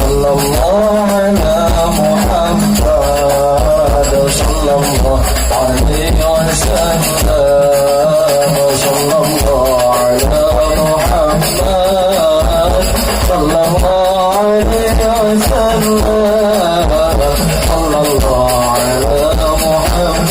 sallallahu ala Muhammad sallallahu alaihi wasallam sallallahu ala Muhammad sallallahu alaihi wasallam sallallahu ala Muhammad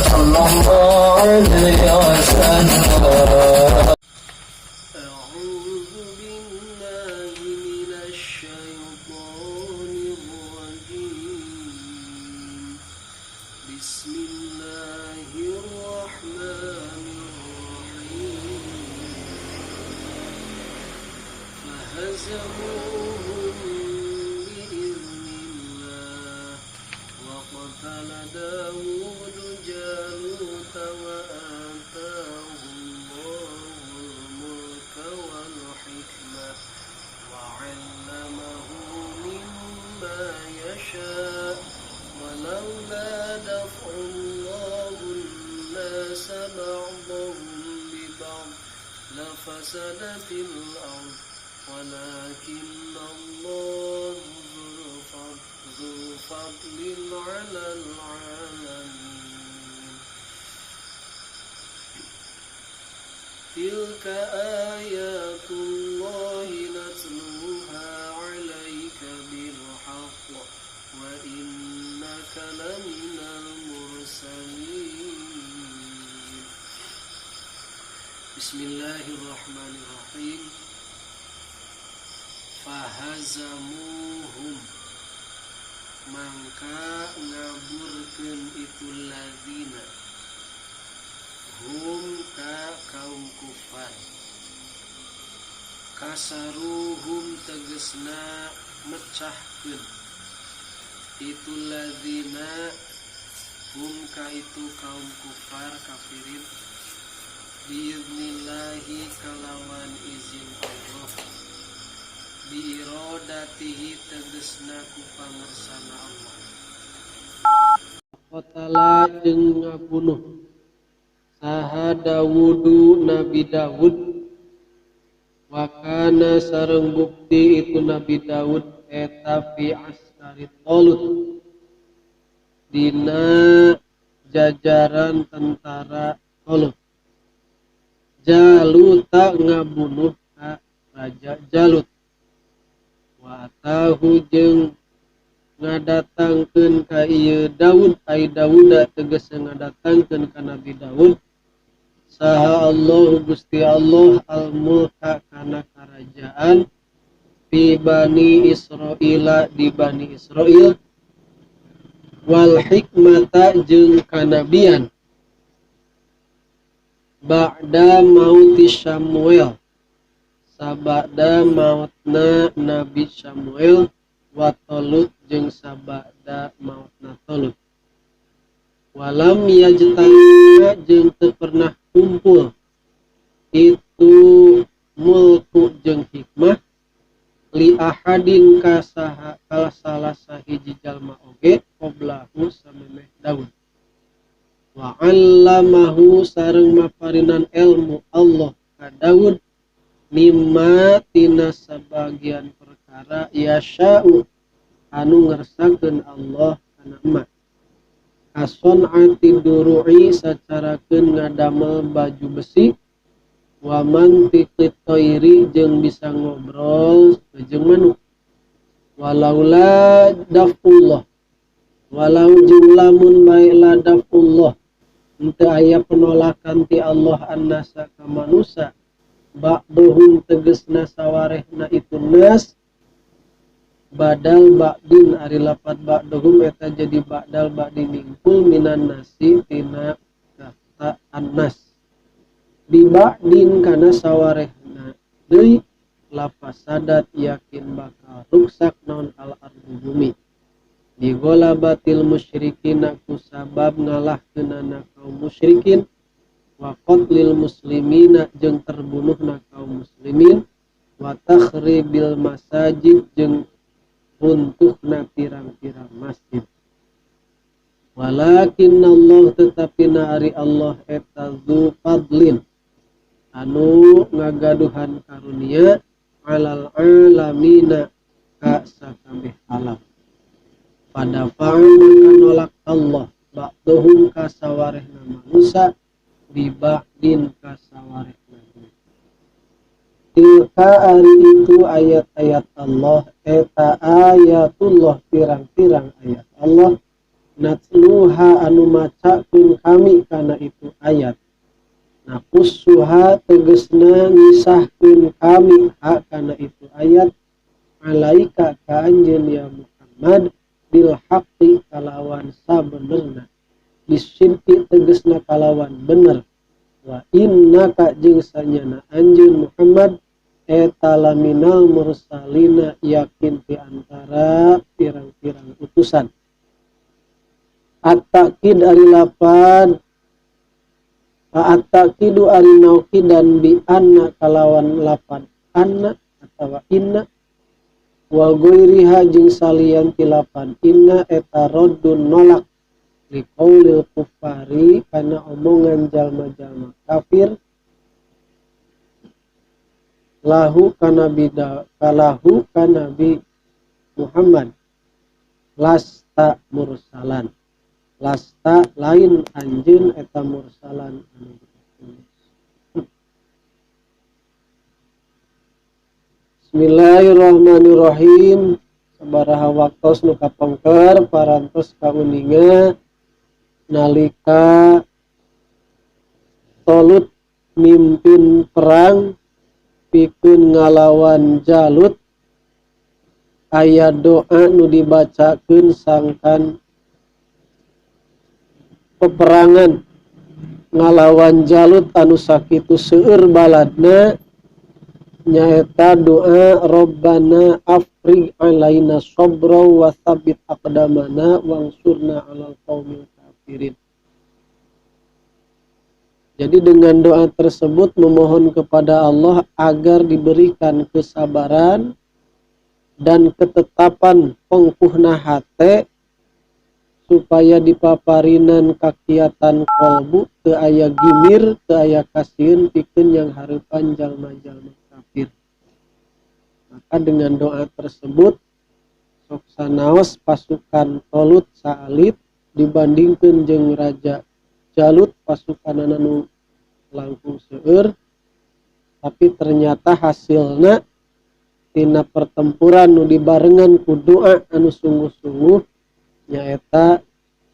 sallallahu alaihi wasallam. فهزموهم بإذن الله وقتل داود جالوت وآتاه الله الملك والحكمة وعلمه مما يشاء ولولا دفع الله الناس بعضهم ببعض لفسدت الأرض ولكن الله ذو فضل على العالمين. تلك آيات الله نتلوها عليك بالحق وإنك لمن المرسلين. بسم الله الرحمن الرحيم. Fahazamuhum mangka ngaburkeun itu lazina hum ka kaum kufar kasaruhum tegesna mecahkeun itu lazina hum ka itu kaum kufar kafirin biiznillahi kalawan izin Allah biirodatihi tegesna ku pangersana Allah. Qatala jeung ngabunuh saha Dawudu Nabi Dawud wa kana sareng bukti itu Nabi Dawud eta fi askari Talut dina jajaran tentara Talut. Jaluta ngabunuh ka Raja Jalut wa tahu jeung ngadatangkeun ka ieu Daud ai Dauda tegas ngadatangkeun ka Nabi Daud saha Allah Gusti Allah al-mulka kana karajaan fi Bani Israila di Bani Israil wal hikmata jeung kanabian ba'da mauti Samuel sabada mautna Nabi Samuel wa Talut jeung sabada mautna Talut walam yajtana jeung teu pernah kumpul itu mulku jeung hikmah li ahadin ka salah sahiji jalma oge qoblahu samemeh Daud wa 'allamahu sareng maparinan ilmu Allah ka Daud mimma tina sabagian perkara yasha'u anu ngersakeun Allah kana emak ason'ati duru'i sacarakeun ngadamel baju besi wa mantiqit thairi jeung bisa ngobrol jeung manuk walaula dafullah walau jeung lamun bae la dafullah henteu aya penolakan ti Allah annasa ka manusia ba'duhum tegesna sawarehna itu nas badal ba'din ari lapat ba'duhum eta jadi ba'dal ba'din mingkul minan nasi tina kata annas di ba'din kana sawarehna deui lafasadat yakin bakal ruksak naon al ardu bumi di golabatil musyrikin ku sabab ngalahkeunana kaum musyrikin wa qatlil muslimina jeung terbunuhna kaum muslimin wa takhribil masajid jeung runtuhna pirang-pirang masjid walakin Allah tetapina ari Allah eta zu fadlin anu ngagaduhan karunia alal alamina ka sakabeh alam. Pada maka nolak Allah ba'dhum ka sawarehna manusia bi ba'din ka sawarehna. Tilka ari itu ayat-ayat Allah, eta ayatullah pirang-pirang ayat Allah, natluha anu macakeun kami kana itu ayat. Nakussuha tegesna ngisahkeun kami ha kana itu ayat, alaika ka anjeun ya Muhammad, bil haqqi kalawan sabenerna, bisidqi tegesna kalawan bener, wa innaka jeung sanyana anjeun Muhammad eta laminal mursalina yakin di antara pirang-pirang utusan. At-ta'kid ari lapan at-ta'kidu ari naukidan bi anna kalawan lapan anna atawa inna, wa ghairiha jeung salian ti lapan inna eta raddun nolak li qaulil kufari kana omongan jalma-jalma kafir, lahu kana bi Muhammad lasta mursalan, lasta lain anjeun eta mursalan anu ditulis. Bismillahirrahmanirrahim. Sabaraha waktos nu kapengker parantos kauninga nalika Tolut mimpin perang pikeun ngalawan Jalut, aya doa nu dibacakeun sangkan peperangan ngalawan Jalut anu sakitu seueur baladna, nyaeta doa Rabbana afrigh alaina sabra wa tsabbit aqdamana wansurna 'alal qaumil kafirin. Jadi dengan doa tersebut memohon kepada Allah agar diberikan kesabaran dan ketetapan pengkuhna hate, supaya dipaparinan kakiatan kolbu teu aya gimir, teu aya kasieun pikeun yang hareupan jalma-jalma kafir. Maka dengan doa tersebut sok sanaos pasukan Tolut saalit dibandingkeun jeung Raja Jalut pasukan anu langkung seueur, tapi ternyata hasilna tina pertempuran nu dibarengan ku doa anu sungguh-sungguh nyaeta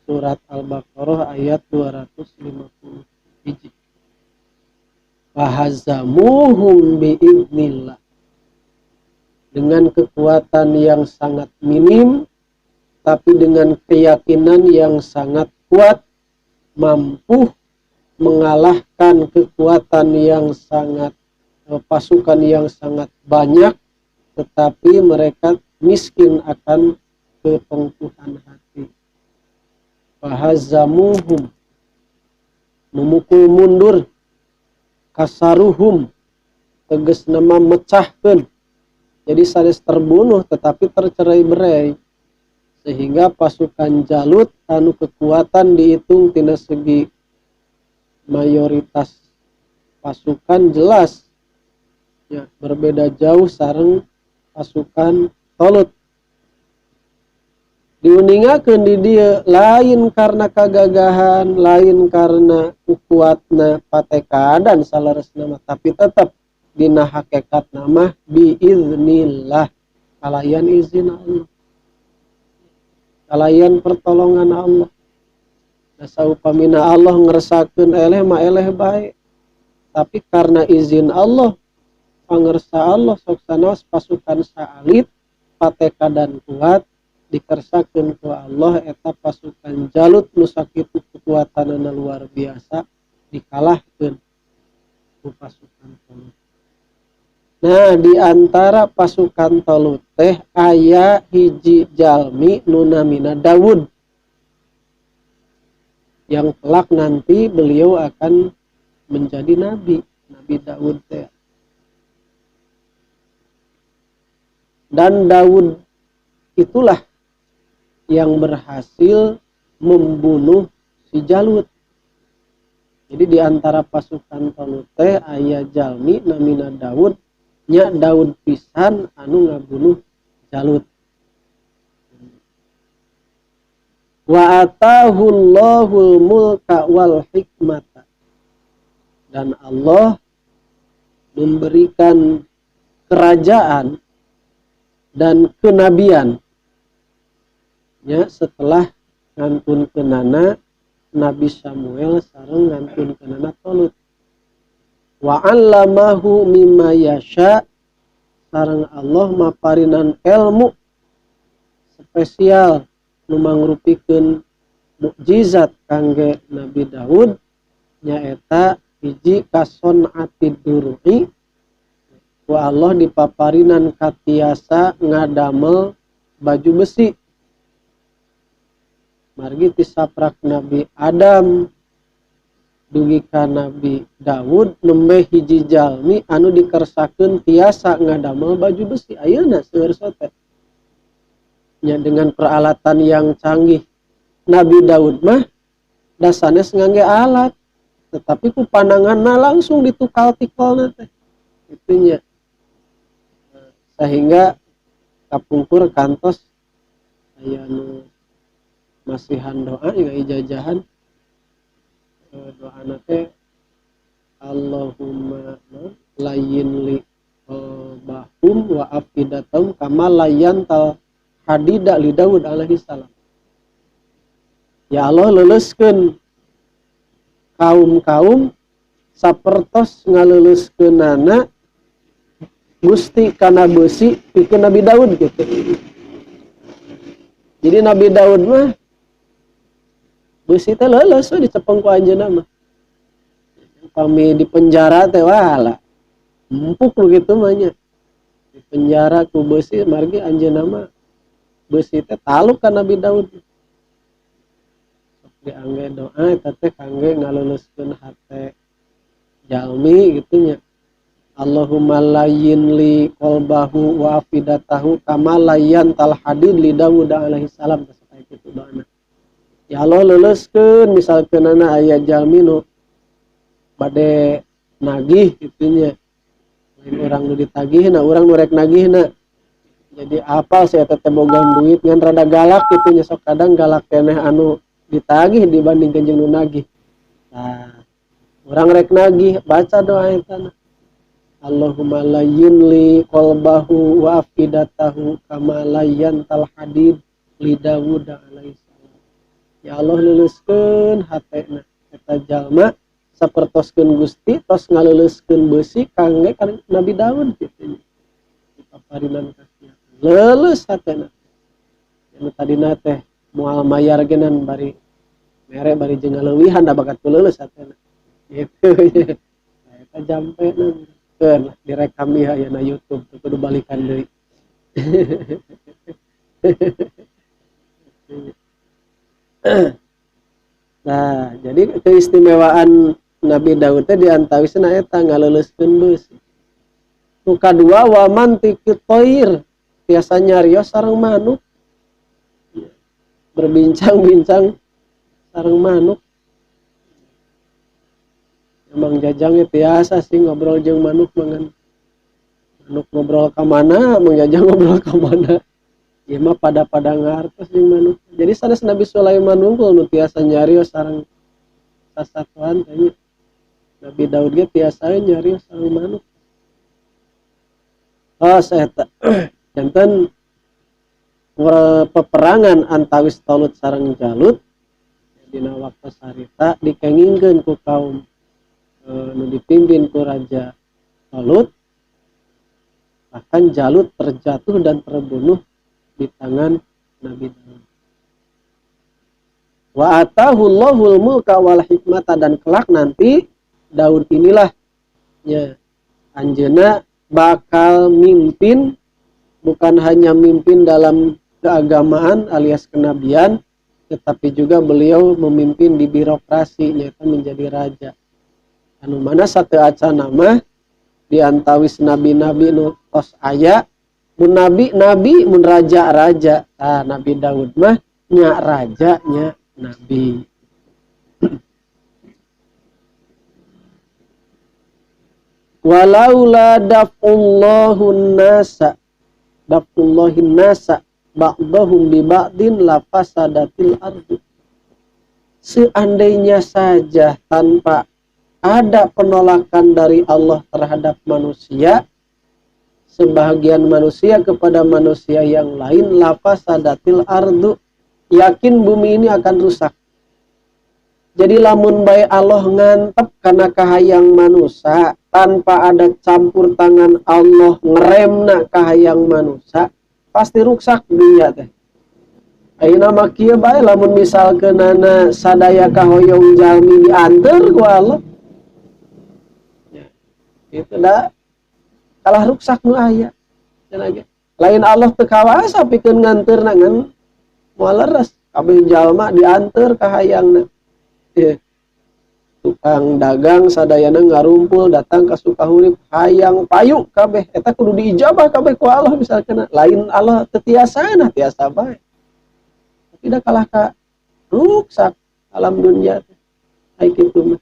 surat Al-Baqarah ayat 250. Fahazamuhum biidznillah, dengan kekuatan yang sangat minim tapi dengan keyakinan yang sangat kuat mampu mengalahkan kekuatan yang sangat pasukan yang sangat banyak, tetapi mereka miskin akan kepengkuhan hati. Fahazamuhum, memukul mundur, kasaruhum, tegas nama mecahkan, jadi sanes terbunuh tetapi tercerai-berai, sehingga pasukan Jalut anu kekuatan dihitung tina segi mayoritas pasukan jelas ya berbeda jauh sareng pasukan Tolut. Diuningakeun di dieu lain karena kagagahan, lain karena kuatna patekadan salaresna, tapi tetap dina hakikat nama biiznillah, kalayan izin Allah, kalayan pertolongan Allah. Saupamina Allah ngeresakeun eleh mah eleh bae, tapi karena izin Allah, pangersa Allah sok sanaos pasukan saalit patekadan kuat dikersakeun ku Allah, eta pasukan Jalut nu sakitu kekuatanana luar biasa dikalahkeun ku pasukan Tolut. Nah, di antara pasukan Tolut teh aya hiji jalmi nu namina Daud, yang kelak nanti beliau akan menjadi nabi, Nabi Daud teh. Dan Daud itulah yang berhasil membunuh si Jalut. Jadi di antara pasukan Tolut teh aya jalmi namina Daud, nya Daud pisan anu ngabunuh Jalut. Wa atahullahul mulka wal hikmata, dan Allah memberikan kerajaan dan kenabian ya setelah ngantun kenana Nabi Samuel sareng ngantun kenana Tolut. Wa 'allamahu mimma yasha, sareng Allah maparinan ilmu spesial nu mangrupikeun mukjizat kangge Nabi Daud nyaeta hiji kason atid durui, ku Allah dipaparinan katiasa ngadamel baju besi. Margi tisaprak Nabi Adam dugi ka Nabi Daud nembe hiji jalmi anu dikersakeun tiasa ngadamel baju besi. Ayeuna seueur sote nya dengan peralatan yang canggih. Nabi Daud mah dasanes ngangge alat, tetapi ku pandanganna langsung ditukal tikolna teh itunya, sehingga kapungkur kantos aya nu masihan doa juga ijajahan doana teh Allahumma layyin li bahum wa afidatum kama layyan tal hadida li Daud alaihi salam. Ya Allah leuleuskeun kaum-kaum sapertos ngaleuleuskeunana Gusti kana besi pikeun Nabi Daud gitu. Jadi Nabi Daud mah besi teh leuleus we dicepeng ku anjeunna mah. Kami di penjara teh wala empuk lu gitu mah nya. Di penjara ku besi margi anjeunna mah besi teh taluk ka Nabi Daud. Diangge doa eta teh kangge ngaleuleuskeun hate jalmi gitu nya. Allahumma layyin li qalbahu wa afidatahu kama layyan tal hadid li Daud alaihi salam saperti kitu doana. Ya Allah leuleuskeun misalkeunana aya jalmi nu bade nagih kitu nya. Lain urang nu ditagihna, urang nu rek nagihna. Jadi apal saya teh boga duit ngan rada galak kitu nya, sok kadang galak keneh anu ditagih dibandingkeun jeung nu nagih. Nah, urang rek nagih baca doa eta. Allahumma layyin li qalbahu wa afidatahu kama layyan tal hadid li Daud alaihi salam. Ya Allah leuleuskeun hatena eta jalma sapertoskeun Gusti tos ngaleuleuskeun besi kangge Nabi Daud kitu. Paparinan kasih. Leuleus hatena. Anu tadina teh moal mayar genan bari mere bari jeung ngaleuwihan da bakat leuleus hatena. Gitu. Eta jampe keun direkam ieu aya na YouTube teu kudu balikan deui. Nah, jadi keistimewaan Nabi Daud teh diantawisna eta ngaleuleuskeun beusi. Nu kadua wa mantiqit thair, tiasa nyarios sareng manuk. Berbincang-bincang sareng manuk. Emang Jajang tiasa sih ngobrol jeung manuk mangan. Manuk ngobrol ka mana, Mang Jajang ngobrol ka mana. Ieu mah pada ngartos jeung manuk. Jadi sanes Nabi Sulaiman unggul nu tiasa nyarios sareng sasatuan teh. Nabi Daud ge tiasa nyarios sareng manuk. Saeta janten peperangan antawis Tolut sareng Jalut dina waktu sarita dikengingkeun ku kaum nu dipimpin ku Raja Tolut, bahkan Jalut terjatuh dan terbunuh di tangan Nabi Daud. Wa atahullahul mulka wal hikmata, dan kelak nanti Daud inilah ya anjeunna bakal mimpin, bukan hanya mimpin dalam keagamaan alias kenabian, tetapi juga beliau memimpin di birokrasi, yaitu menjadi raja. Anu mana satu acana mah diantawis nabi-nabi nu tos aya, mun nabi mun raja. Nabi Daud mah nya raja nya nabi. Walaula daf'ullahin nasa ba'dahum bi ba'din lafasadatil ardu. Seandainya saja tanpa ada penolakan dari Allah terhadap manusia, sebahagian manusia kepada manusia yang lain, lafasadatil ardu, yakin bumi ini akan rusak. Jadi lamun bae Allah ngantep karena kahayang manusia tanpa ada campur tangan Allah ngeremna kahayang manusia, pasti rusak dunia teh. Ayeuna mah kieu bae lamun misalkeunana sadaya kahoyong jalmi dianteur ku Allah. Ya. Itu dah kalah rusak nu aya. Lain Allah teu kawasa pikeun nganteurna ngan moal leres. Kabeh jalma dianteur kahayangna. Tukang dagang sadayana ngarumpul datang ka Sukahurip hayang payu kabeh eta kudu diijabah kabeh ku Allah misalkan lain Allah tetiasana tiasa bae tidak kalah ka rusak alam dunia ai kitu mah.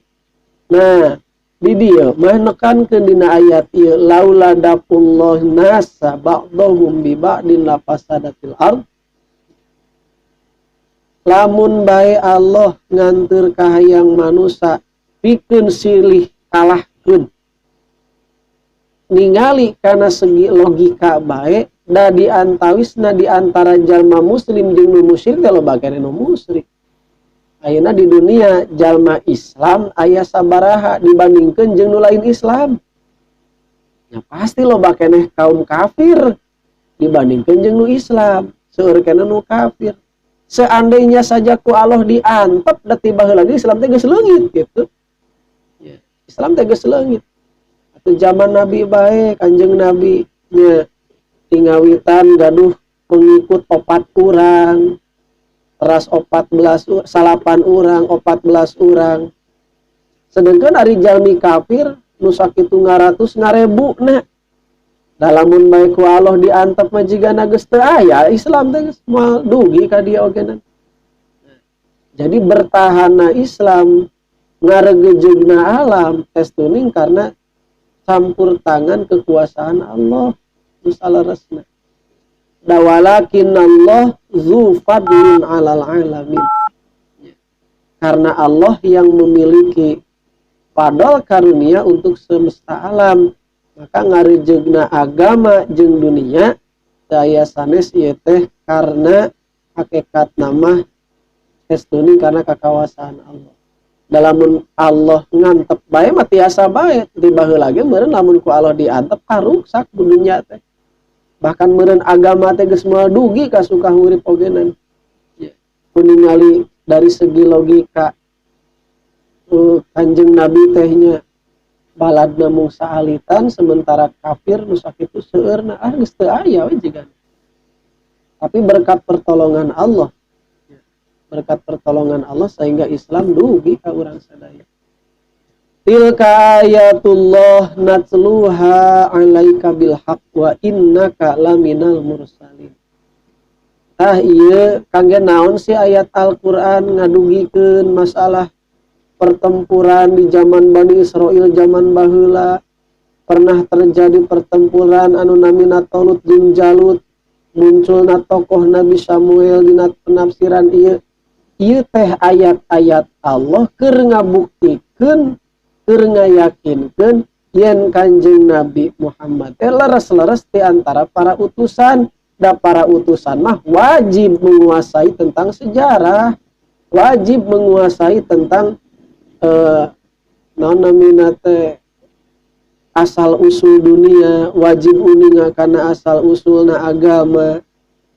Nah di dieu mah nekankeun dina ayat ieu laula dafullah nasa ba'dhum bi ba'din lafasadatil ard. Lamun bae Allah nganteur kahayang manusia pikeun silih kalahkeun ningali kana segi logika bae da diantawisna di antara jalma muslim jeung nu musyrik teh loba keneh nu musyrik. Ayeuna di dunia jalma Islam aya sabaraha dibandingkeun jeung nu lain Islam. Ya pasti loba keneh kaum kafir dibandingkeun jeung nu Islam, seueur keneh nu kafir. Seandainya saja ku Allah diantep da tiba heula Islam teh geus leungit gitu. Ya, Islam teh geus leungit. Atuh zaman Nabi bae Kanjeng Nabi nya tingawitan gaduh pengikut 4 urang. Teras 14 salapan urang, 14 urang. Sedengkeun ari jalmi kafir nu sakitu ngaratus ngarebu na. Dalamun bae ku Allah diantep mah jigana geus teu aya Islam teh geus moal dugi ka dieu oge. Jadi bertahanna Islam ngaregejegna alam tes tuning karena campur tangan kekuasaan Allah nu saleresna. Dawalakin Allah zu fadlin 'alal 'alamin. Karena Allah yang memiliki fadl karunia untuk semesta alam, maka ngarijegna agama jeung dunia daya sanes ieu teh karena hakikat nama estuni karena kekawasan Allah. Dalamun Allah ngantep bae mah tiasa bae tiba heula ge meureun lamun ku Allah diantep karuksak dunia teh. Bahkan meureun agama teh geus moal dugi ka Sukahurip ogenan. Ya. Kuningali dari segi logika Kanjeng Nabi tehnya baladna mung saalitan sementara kafir nu sakitu seueurna geus teu aya we jigan. Tapi berkat pertolongan Allah. Berkat pertolongan Allah sehingga Islam dugi ka urang sadaya. Tilka ayatullah natluha 'alaika bil haqq wa innaka laminal mursalin. Ieu kangge naon sih ayat Al-Qur'an ngadugikeun masalah pertempuran di zaman Bani Israel zaman baheula. Pernah terjadi pertempuran anu namina Talut jeung Jalut, munculna tokoh Nabi Samuel dina penafsiran ieu. Ieu teh ayat-ayat Allah keur ngabuktikeun, keur ngayakinkeun yen Kanjeng Nabi Muhammad teh leres-leres di antara para utusan. Da para utusan mah wajib menguasai tentang sejarah, wajib menguasai tentang namina teh asal usul dunia, wajib uninga kana asal usulna agama.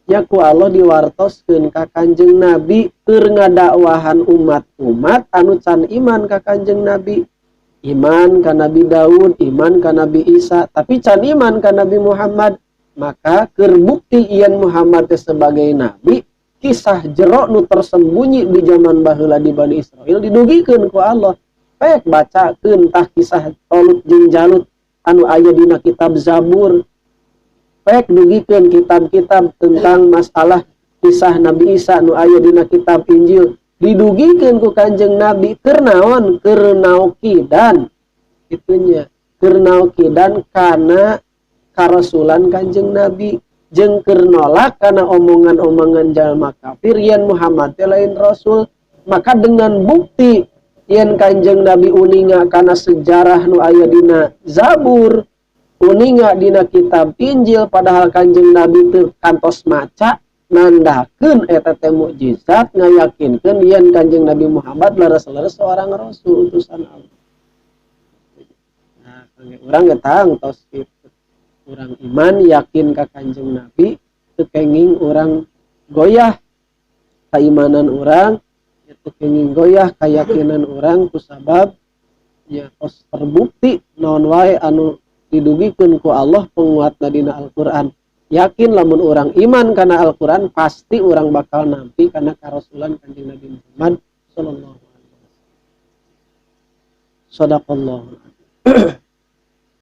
Ya ku Allah diwartoskeun ka Kanjeng Nabi keur ngadakwahan umat-umat anu can iman ka Kanjeng Nabi. Iman ka Nabi Daud, iman ka Nabi Isa, tapi can iman ka Nabi Muhammad. Maka keur bukti ieun Muhammad sebagai nabi, kisah jero nu tersembunyi di zaman baheula di Bani Israel didugikeun ku Allah. Pek bacakeun tah kisah Talut jeung Jalut anu aya dina kitab Zabur. Pek dugikeun kitab-kitab tentang masalah kisah Nabi Isa anu aya dina kitab Injil. Didugikeun ku Kanjeng Nabi keur naon? Keur naokidan. Itunya, keur naokidan kana karasulan Kanjeng Nabi. jeung keur nolak kana omongan-omongan jalma kafir yen Muhammad teh lain rasul, maka dengan bukti yen Kanjeng Nabi uninga kana sejarah nu aya dina Zabur, uninga dina kitab Injil, padahal Kanjeng Nabi teu kantos maca, nandakeun eta teh mukjizat ngayakinkeun yen Kanjeng Nabi Muhammad leres-leres seorang rasul utusan Allah. Nah, kangge urang getang tos kitu. Urang iman yakin ka Kanjeng Nabi, teu kenging urang goyah keimanan urang, teu kenging goyah keyakinan urang kusabab nya tos terbukti naon wae anu didugikeun ku Allah penguatna dina Al-Qur'an. Yakin lamun urang iman kana Al-Qur'an pasti urang bakal nampi kana karasulan Kanjeng Nabi Muhammad sallallahu alaihi wasallam. Shadaqallahu